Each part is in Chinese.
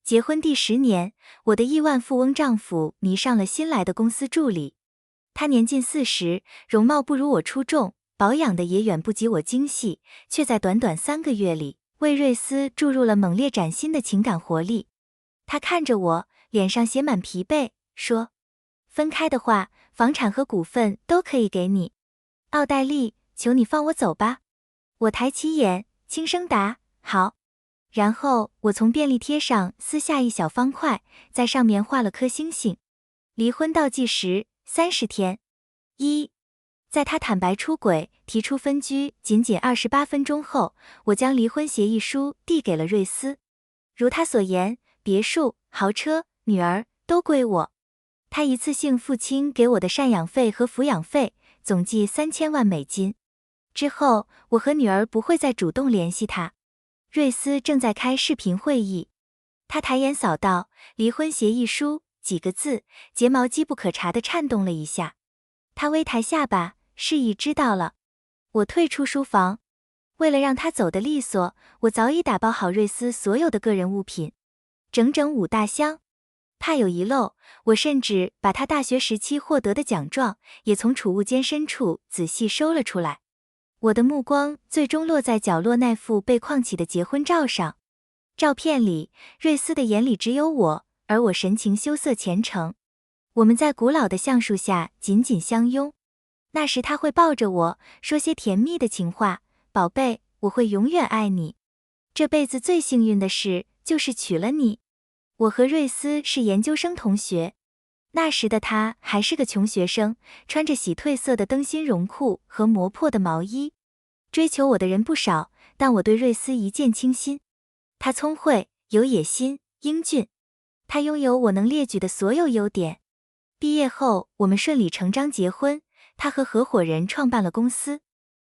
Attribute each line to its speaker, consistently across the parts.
Speaker 1: 结婚第10年，我的亿万富翁丈夫迷上了新来的公司助理。他年近40，容貌不如我出众，保养的也远不及我精细，却在短短3个月里，为瑞斯注入了猛烈崭新的情感活力。他看着我，脸上写满疲惫，说：分开的话，房产和股份都可以给你。奥黛丽，求你放我走吧。我抬起眼，轻声答：好。然后我从便利贴上撕下一小方块，在上面画了颗星星。离婚倒计时30天。在他坦白出轨，提出分居仅28分钟后，我将离婚协议书递给了瑞斯。如他所言，别墅、豪车、女儿都归我。他一次性付清给我的赡养费和抚养费，总计3000万美金。之后，我和女儿不会再主动联系他。瑞斯正在开视频会议，他抬眼扫到离婚协议书几个字，睫毛机不可察地颤动了一下。他微抬下巴，示意知道了。我退出书房，为了让他走得利索，我早已打包好瑞斯所有的个人物品，整整5大箱。怕有遗漏，我甚至把他大学时期获得的奖状也从储物间深处仔细收了出来。我的目光最终落在角落那幅被框起的结婚照上。照片里，瑞斯的眼里只有我，而我神情羞涩虔诚。我们在古老的橡树下紧紧相拥。那时他会抱着我，说些甜蜜的情话：宝贝，我会永远爱你。这辈子最幸运的事就是娶了你。我和瑞斯是研究生同学。那时的他还是个穷学生，穿着洗褪色的灯芯绒裤和磨破的毛衣。追求我的人不少，但我对瑞斯一见倾心。他聪慧、有野心、英俊，他拥有我能列举的所有优点。毕业后，我们顺理成章结婚，他和合伙人创办了公司。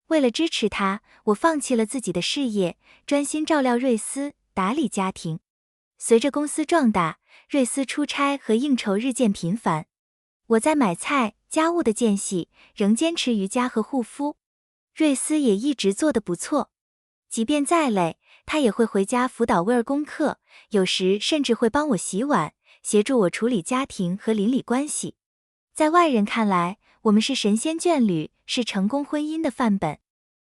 Speaker 1: 为了支持他，我放弃了自己的事业，专心照料瑞斯，打理家庭。随着公司壮大，瑞斯出差和应酬日渐频繁。我在买菜、家务的间隙，仍坚持瑜伽和护肤。瑞斯也一直做得不错，即便再累，他也会回家辅导威尔功课，有时甚至会帮我洗碗，协助我处理家庭和邻里关系。在外人看来，我们是神仙眷侣，是成功婚姻的范本。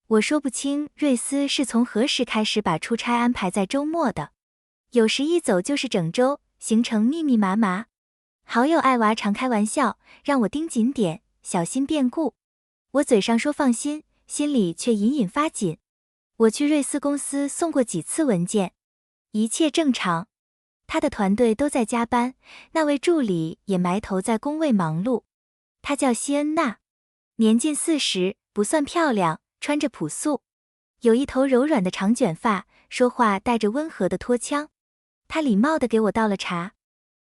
Speaker 1: 我说不清瑞斯是从何时开始把出差安排在周末的。有时一走就是整周，行程密密麻麻。好友艾娃常开玩笑，让我盯紧点，小心变故。我嘴上说放心，心里却隐隐发紧。我去瑞斯公司送过几次文件，一切正常。他的团队都在加班，那位助理也埋头在工位忙碌。他叫希恩娜，年近40，不算漂亮，穿着朴素，有一头柔软的长卷发，说话带着温和的拖腔。他礼貌地给我倒了茶。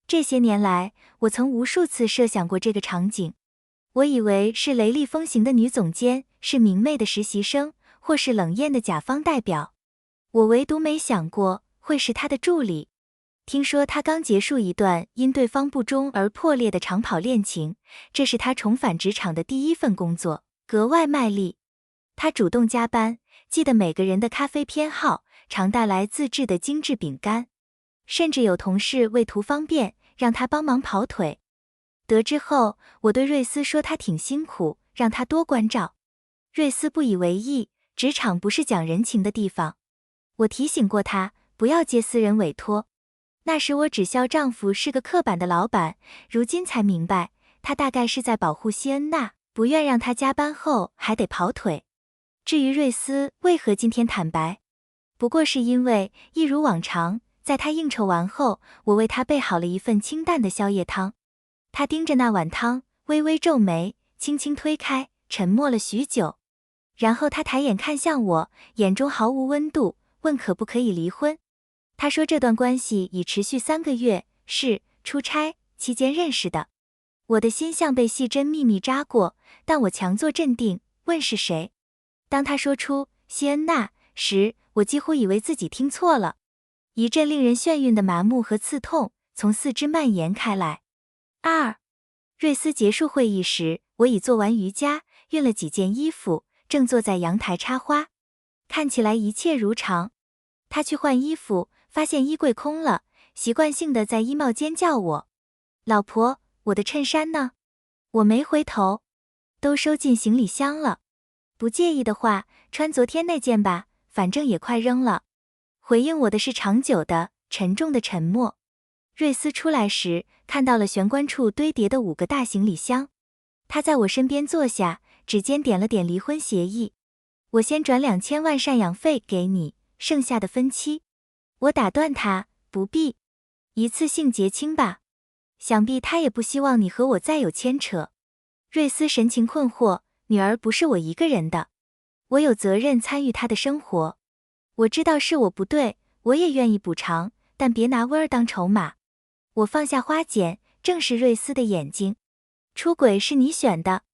Speaker 1: 这些年来，我曾无数次设想过这个场景。我以为是雷厉风行的女总监，是明媚的实习生，或是冷艳的甲方代表。我唯独没想过会是他的助理。听说他刚结束一段因对方不忠而破裂的长跑恋情，这是他重返职场的第1份工作，格外卖力。他主动加班，记得每个人的咖啡偏好，常带来自制的精致饼干。甚至有同事为图方便，让他帮忙跑腿。得知后，我对瑞斯说他挺辛苦，让他多关照。瑞斯不以为意，职场不是讲人情的地方。我提醒过他，不要接私人委托。那时我只笑丈夫是个刻板的老板，如今才明白，他大概是在保护希恩娜，不愿让他加班后还得跑腿。至于瑞斯为何今天坦白，不过是因为，一如往常，在他应酬完后，我为他备好了一份清淡的宵夜汤。他盯着那碗汤，微微皱眉，轻轻推开，沉默了许久。然后他抬眼看向我，眼中毫无温度，问可不可以离婚。他说这段关系已持续3个月，是出差期间认识的。我的心像被细针密密扎过，但我强作镇定，问是谁。当他说出希恩娜时，我几乎以为自己听错了。一阵令人眩晕的麻木和刺痛从四肢蔓延开来。瑞斯结束会议时，我已做完瑜伽，熨了几件衣服，正坐在阳台插花，看起来一切如常。他去换衣服，发现衣柜空了，习惯性的在衣帽间叫我。老婆，我的衬衫呢？我没回头，都收进行李箱了。不介意的话，穿昨天那件吧，反正也快扔了。回应我的是长久的、沉重的沉默。瑞斯出来时，看到了玄关处堆叠的5个大行李箱。他在我身边坐下，指尖点了点离婚协议。我先转2000万赡养费给你，剩下的分期。我打断他，不必，一次性结清吧。想必他也不希望你和我再有牵扯。瑞斯神情困惑，女儿不是我一个人的，我有责任参与她的生活。我知道是我不对，我也愿意补偿，但别拿威尔当筹码。我放下花剪，正视瑞斯的眼睛。出轨是你选的，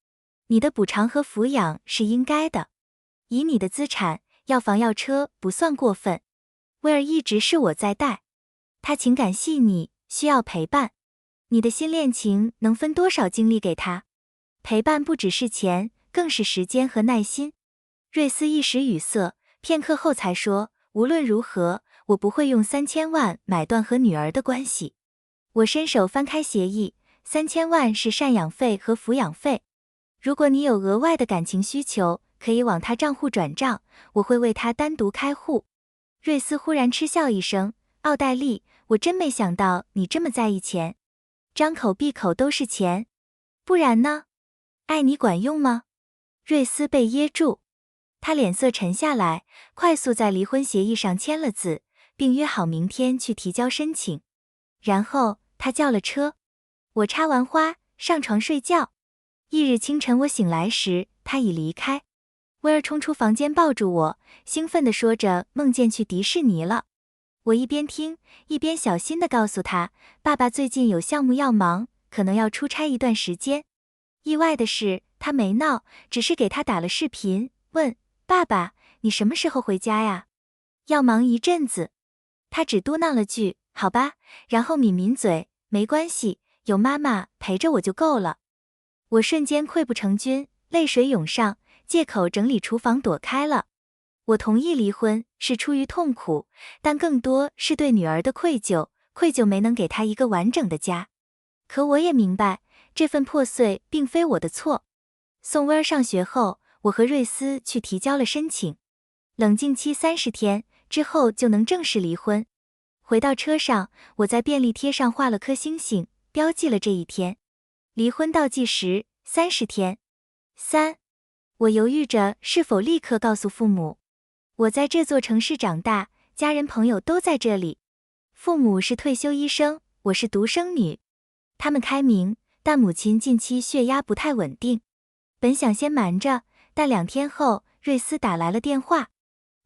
Speaker 1: 你的补偿和抚养是应该的。以你的资产，要房要车不算过分。威尔一直是我在带，他情感细腻，需要陪伴。你的新恋情能分多少精力给他？陪伴不只是钱，更是时间和耐心。瑞斯一时语塞，片刻后才说，无论如何，我不会用3000万买断和女儿的关系。我伸手翻开协议，3000万是赡养费和抚养费。如果你有额外的感情需求，可以往他账户转账，我会为他单独开户。瑞斯忽然嗤笑一声，奥黛丽，我真没想到你这么在意钱，张口闭口都是钱。不然呢？爱你管用吗？瑞斯被噎住，他脸色沉下来，快速在离婚协议上签了字，并约好明天去提交申请。然后他叫了车，我插完花，上床睡觉。翌日清晨我醒来时，他已离开。威尔冲出房间抱住我，兴奋地说着梦见去迪士尼了。我一边听，一边小心地告诉他，爸爸最近有项目要忙，可能要出差一段时间。意外的是，他没闹，只是给他打了视频，问，爸爸，你什么时候回家呀？要忙一阵子。他只嘟囔了句，好吧，然后抿抿嘴，没关系，有妈妈陪着我就够了。我瞬间溃不成军，泪水涌上，借口整理厨房躲开了。我同意离婚是出于痛苦，但更多是对女儿的愧疚，愧疚没能给她一个完整的家。可我也明白，这份破碎并非我的错。送威尔上学后，我和瑞斯去提交了申请，冷静期30天之后就能正式离婚。回到车上，我在便利贴上画了颗星星，标记了这一天。离婚倒计时30天。我犹豫着是否立刻告诉父母。我在这座城市长大，家人朋友都在这里。父母是退休医生，我是独生女。他们开明，但母亲近期血压不太稳定。本想先瞒着，但2天后，瑞斯打来了电话。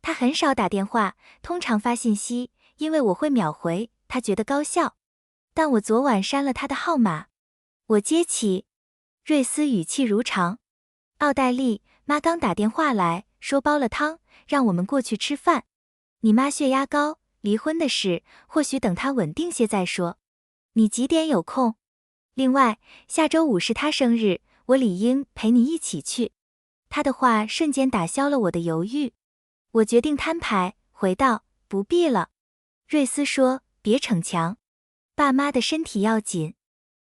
Speaker 1: 他很少打电话，通常发信息，因为我会秒回，他觉得高效。但我昨晚删了他的号码。我接起，瑞斯语气如常。奥黛丽，妈刚打电话来，说煲了汤，让我们过去吃饭。你妈血压高，离婚的事，或许等她稳定些再说。你几点有空？另外，下周5是她生日，我理应陪你一起去。他的话瞬间打消了我的犹豫。我决定摊牌，回道，不必了。瑞斯说，别逞强，爸妈的身体要紧。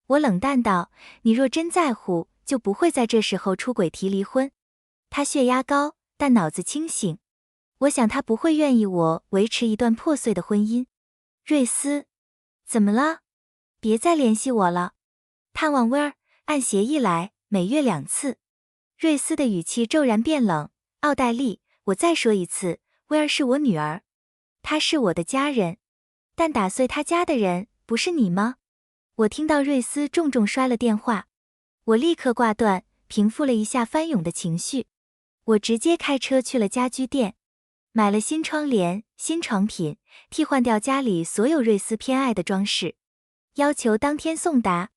Speaker 1: 我冷淡道，你若真在乎，就不会在这时候出轨提离婚。他血压高，但脑子清醒。我想他不会愿意我维持一段破碎的婚姻。瑞斯，怎么了？别再联系我了。探望威尔，按协议来，每月2次。瑞斯的语气骤然变冷。奥黛丽，我再说一次，威尔是我女儿，她是我的家人，但打碎她家的人不是你吗？我听到瑞斯重重摔了电话，我立刻挂断，平复了一下翻涌的情绪。我直接开车去了家居店，买了新窗帘、新床品，替换掉家里所有瑞斯偏爱的装饰，要求当天送达。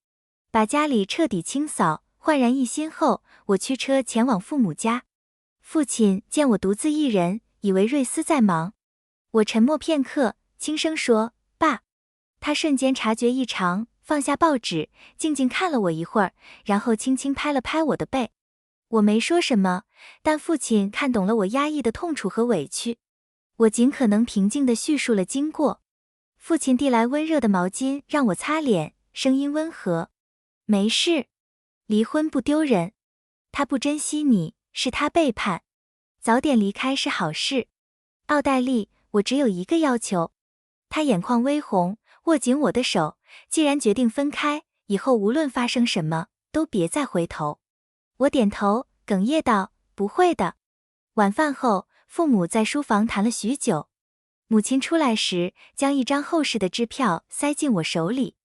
Speaker 1: 把家里彻底清扫，焕然一新后，我驱车前往父母家。父亲见我独自一人，以为瑞斯在忙。我沉默片刻，轻声说，爸。他瞬间察觉异常，放下报纸，静静看了我一会儿，然后轻轻拍了拍我的背。我没说什么，但父亲看懂了我压抑的痛楚和委屈。我尽可能平静地叙述了经过。父亲递来温热的毛巾让我擦脸，声音温和。没事，离婚不丢人。他不珍惜你，是他背叛。早点离开是好事。奥黛丽，我只有一个要求。他眼眶微红，握紧我的手。既然决定分开，以后无论发生什么，都别再回头。我点头，哽咽道：不会的。晚饭后，父母在书房谈了许久。母亲出来时，将一张厚实的支票塞进我手里。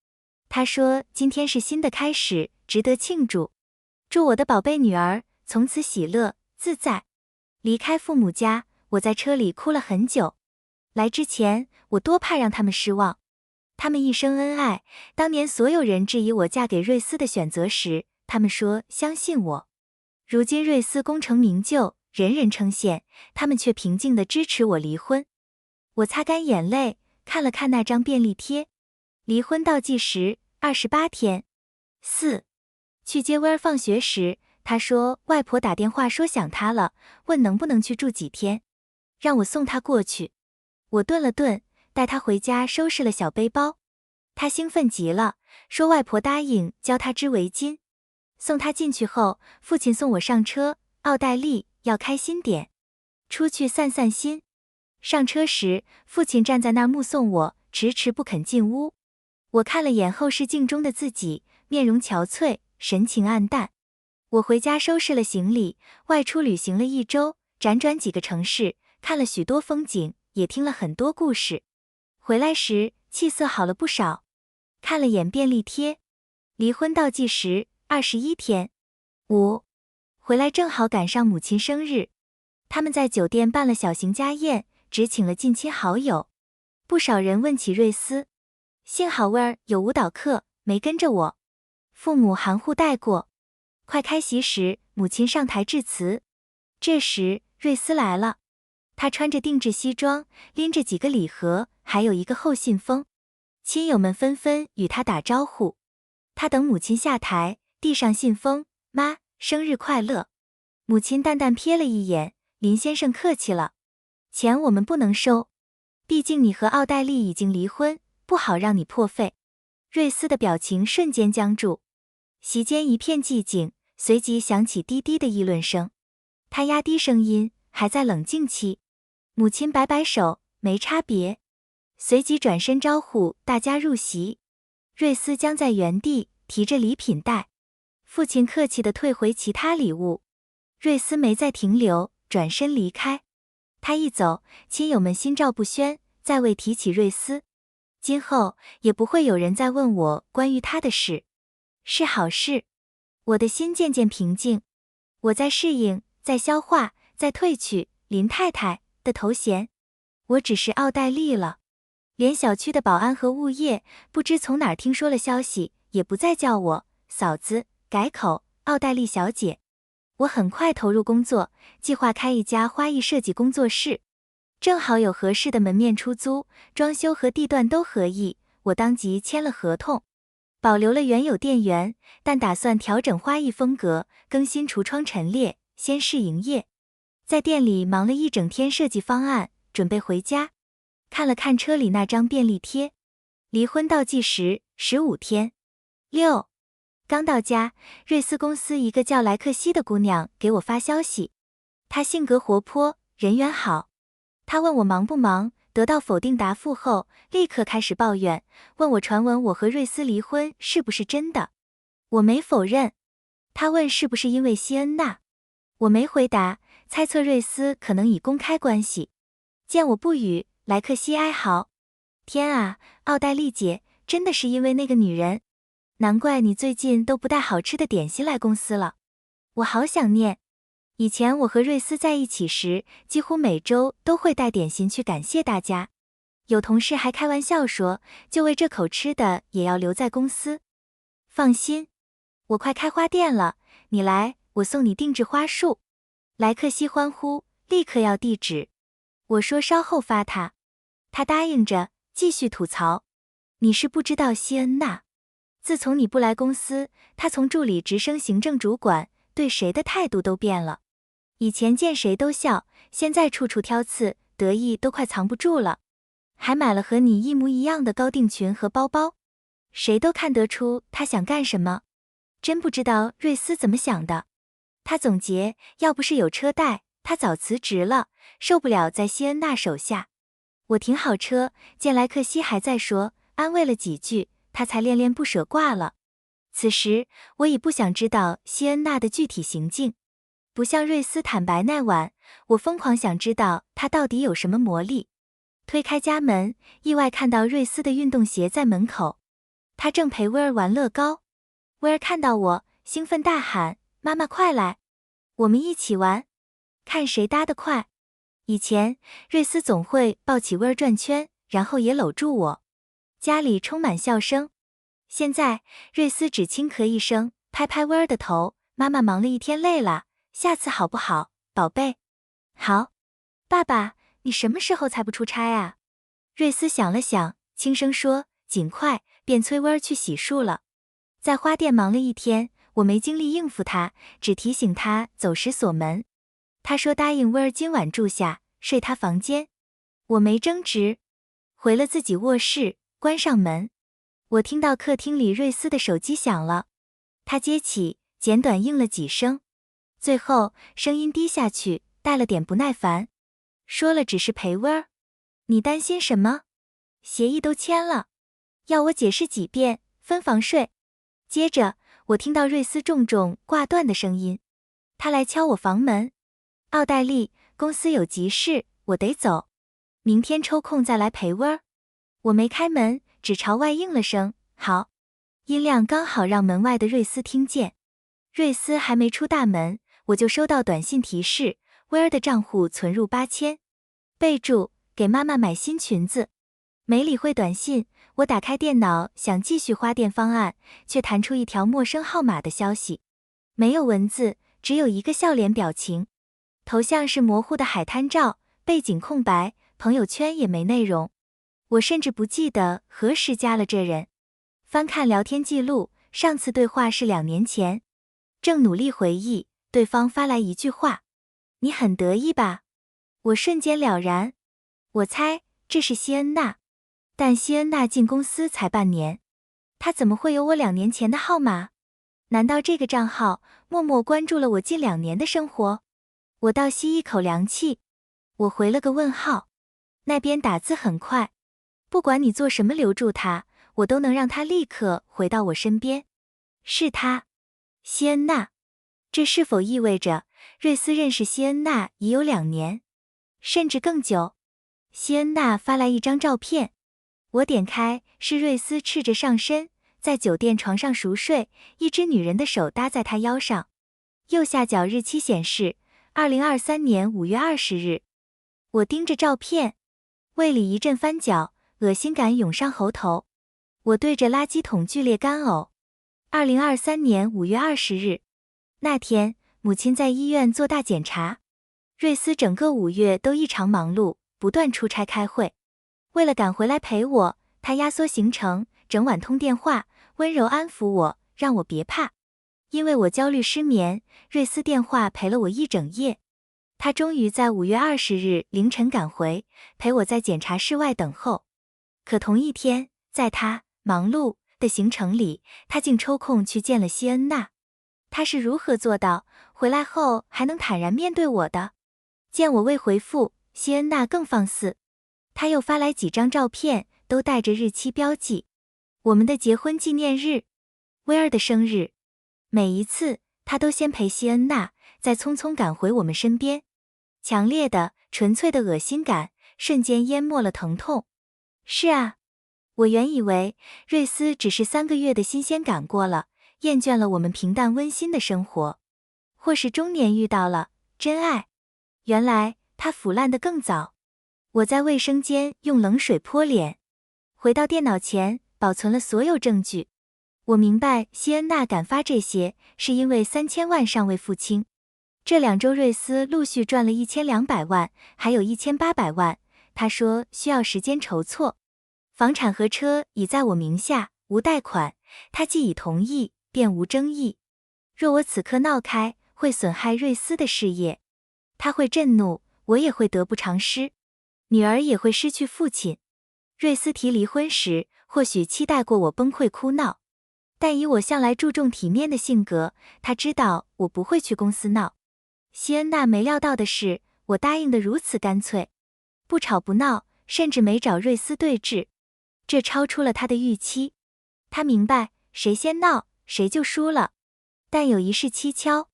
Speaker 1: 她说：今天是新的开始，值得庆祝。祝我的宝贝女儿从此喜乐自在。离开父母家，我在车里哭了很久。来之前，我多怕让他们失望。他们一生恩爱，当年所有人质疑我嫁给瑞斯的选择时，他们说相信我。如今瑞斯功成名就，人人称羡，他们却平静地支持我离婚。我擦干眼泪，看了看那张便利贴。离婚倒计时28天。4. 去接威儿放学时，他说外婆打电话说想他了，问能不能去住几天，让我送他过去。我顿了顿，带他回家收拾了小背包。他兴奋极了，说外婆答应教他织围巾。送他进去后，父亲送我上车。奥黛丽，要开心点，出去散散心。上车时，父亲站在那儿目送我，迟迟不肯进屋。我看了眼后视镜中的自己，面容憔悴，神情黯淡。我回家收拾了行李，外出旅行了1周，辗转几个城市，看了许多风景，也听了很多故事。回来时，气色好了不少。看了眼便利贴，离婚倒计时21天。5. 回来正好赶上母亲生日，他们在酒店办了小型家宴，只请了近亲好友。不少人问起瑞斯，幸好威儿有舞蹈课，没跟着我。父母含糊带过。快开席时，母亲上台致辞。这时，瑞斯来了。他穿着定制西装，拎着几个礼盒，还有一个厚信封。亲友们纷纷与他打招呼。他等母亲下台，递上信封，妈，生日快乐。母亲淡淡瞥了一眼，林先生客气了，钱我们不能收，毕竟你和奥黛丽已经离婚，不好让你破费。瑞斯的表情瞬间僵住。席间一片寂静，随即响起低低的议论声。他压低声音，还在冷静期。母亲摆摆手，没差别。随即转身招呼大家入席。瑞斯僵在原地，提着礼品袋。父亲客气地退回其他礼物。瑞斯没再停留，转身离开。他一走，亲友们心照不宣，再未提起瑞斯。今后也不会有人再问我关于他的事，是好事。我的心渐渐平静，我在适应，在消化，在褪去林太太的头衔。我只是奥黛丽了。连小区的保安和物业不知从哪儿听说了消息，也不再叫我嫂子，改口奥黛丽小姐。我很快投入工作，计划开一家花艺设计工作室。正好有合适的门面出租，装修和地段都合意，我当即签了合同。保留了原有店员，但打算调整花艺风格，更新橱窗陈列，先试营业。在店里忙了一整天设计方案，准备回家。看了看车里那张便利贴，离婚倒计时15天。6. 刚到家，瑞斯公司一个叫莱克西的姑娘给我发消息。她性格活泼，人缘好。她问我忙不忙，得到否定答复后，立刻开始抱怨，问我传闻我和瑞斯离婚是不是真的。我没否认。她问是不是因为西恩娜，我没回答，猜测瑞斯可能已公开关系。见我不语，莱克西哀嚎：天啊，奥黛丽姐，真的是因为那个女人，难怪你最近都不带好吃的点心来公司了。我好想念。以前我和瑞斯在一起时，几乎每周都会带点心去感谢大家。有同事还开玩笑说，就为这口吃的也要留在公司。放心，我快开花店了，你来，我送你定制花束。莱克西欢呼，立刻要地址。我说稍后发他。他答应着，继续吐槽。你是不知道西恩娜，自从你不来公司，她从助理直升行政主管，对谁的态度都变了。以前见谁都笑，现在处处挑刺，得意都快藏不住了。还买了和你一模一样的高定裙和包包，谁都看得出他想干什么。真不知道瑞斯怎么想的。他总结，要不是有车贷，他早辞职了，受不了在希恩娜手下。我停好车，见莱克西还在说，安慰了几句，他才恋恋不舍挂了。此时我已不想知道希恩娜的具体行径，不像瑞斯坦白那晚，我疯狂想知道他到底有什么魔力。推开家门，意外看到瑞斯的运动鞋在门口，他正陪威尔玩乐高。威尔看到我，兴奋大喊：“妈妈快来，我们一起玩，看谁搭得快。”以前瑞斯总会抱起威尔转圈，然后也搂住我，家里充满笑声。现在瑞斯只轻咳一声，拍拍威尔的头：“妈妈忙了一天累了，下次好不好，宝贝？”“好。”“爸爸，你什么时候才不出差啊？”瑞斯想了想，轻声说：“尽快。”便催威尔去洗漱了。在花店忙了一天，我没精力应付他，只提醒他走时锁门。他说答应威尔今晚住下，睡他房间。我没争执，回了自己卧室，关上门。我听到客厅里瑞斯的手机响了，他接起，简短应了几声，最后声音低下去，带了点不耐烦，说了只是陪威尔。你担心什么？协议都签了，要我解释几遍，分房睡。接着我听到瑞斯重重挂断的声音，他来敲我房门。奥黛丽，公司有急事，我得走，明天抽空再来陪威尔。我没开门，只朝外应了声好，音量刚好让门外的瑞斯听见。瑞斯还没出大门，我就收到短信提示，威尔的账户存入8000，备注给妈妈买新裙子。没理会短信，我打开电脑想继续花店方案，却弹出一条陌生号码的消息，没有文字，只有一个笑脸表情，头像是模糊的海滩照，背景空白，朋友圈也没内容。我甚至不记得何时加了这人。翻看聊天记录，上次对话是2年前。正努力回忆，对方发来一句话：“你很得意吧？”我瞬间了然，我猜这是希恩娜。但希恩娜进公司才半年，她怎么会有我2年前的号码？难道这个账号默默关注了我近2年的生活？我倒吸一口凉气，我回了个问号。那边打字很快，不管你做什么留住他，我都能让他立刻回到我身边。是他，希恩娜。这是否意味着瑞斯认识希恩娜已有2年，甚至更久？希恩娜发来一张照片，我点开，是瑞斯赤着上身，在酒店床上熟睡，一只女人的手搭在他腰上。右下角日期显示2023年5月20日。我盯着照片，胃里一阵翻搅，恶心感涌上喉头。我对着垃圾桶剧烈干呕。2023年5月20日，那天母亲在医院做大检查，瑞斯整个5月都异常忙碌，不断出差开会。为了赶回来陪我，他压缩行程，整晚通电话，温柔安抚我，让我别怕。因为我焦虑失眠，瑞斯电话陪了我一整夜。他终于在5月20日凌晨赶回，陪我在检查室外等候。可同一天，在他忙碌的行程里，他竟抽空去见了希恩娜。他是如何做到回来后还能坦然面对我的？见我未回复，希恩娜更放肆。他又发来几张照片，都带着日期标记。我们的结婚纪念日，威尔的生日。每一次，他都先陪希恩娜，再匆匆赶回我们身边。强烈的、纯粹的恶心感，瞬间淹没了疼痛。是啊，我原以为瑞斯只是3个月的新鲜感过了，厌倦了我们平淡温馨的生活，或是中年遇到了真爱。原来他腐烂得更早。我在卫生间用冷水泼脸，回到电脑前保存了所有证据。我明白希恩娜敢发这些，是因为3000万尚未付清。这2周瑞斯陆续赚了1200万，还有1800万。他说需要时间筹措。房产和车已在我名下，无贷款，他既已同意，便无争议。若我此刻闹开，会损害瑞斯的事业。他会震怒，我也会得不偿失。女儿也会失去父亲。瑞斯提离婚时，或许期待过我崩溃哭闹，但以我向来注重体面的性格，他知道我不会去公司闹。希恩娜没料到的是，我答应得如此干脆，不吵不闹，甚至没找瑞斯对峙，这超出了他的预期。他明白，谁先闹，谁就输了。但有一事蹊跷，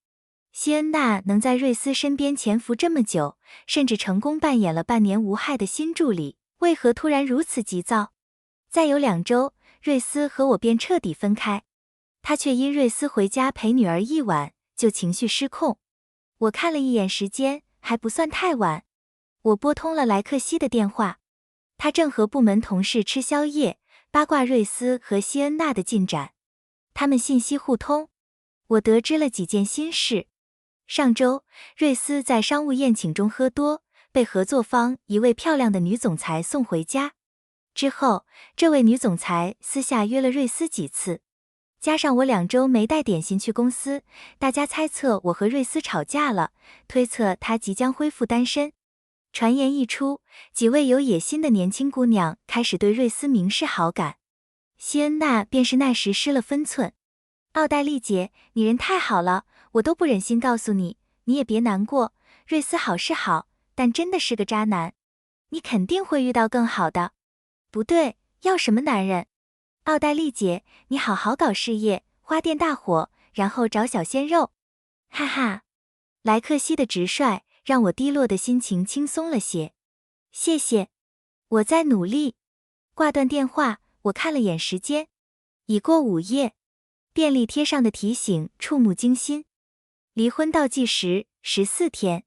Speaker 1: 希恩娜能在瑞斯身边潜伏这么久，甚至成功扮演了半年无害的新助理，为何突然如此急躁？再有2周，瑞斯和我便彻底分开，他却因瑞斯回家陪女儿一晚，就情绪失控。我看了一眼时间，还不算太晚。我拨通了莱克西的电话，他正和部门同事吃宵夜，八卦瑞斯和希恩娜的进展。他们信息互通，我得知了几件新事。上周，瑞斯在商务宴请中喝多，被合作方一位漂亮的女总裁送回家。之后，这位女总裁私下约了瑞斯几次。加上我2周没带点心去公司，大家猜测我和瑞斯吵架了，推测他即将恢复单身。传言一出，几位有野心的年轻姑娘开始对瑞斯明示好感。希恩娜便是那时失了分寸。奥黛丽姐，你人太好了，我都不忍心告诉你，你也别难过。瑞斯好是好，但真的是个渣男，你肯定会遇到更好的。不对，要什么男人？奥黛丽姐，你好好搞事业，花店大火，然后找小鲜肉。哈哈，莱克西的直率让我低落的心情轻松了些。谢谢，我在努力。挂断电话，我看了眼时间，已过午夜。便利贴上的提醒触目惊心。离婚倒计时14天。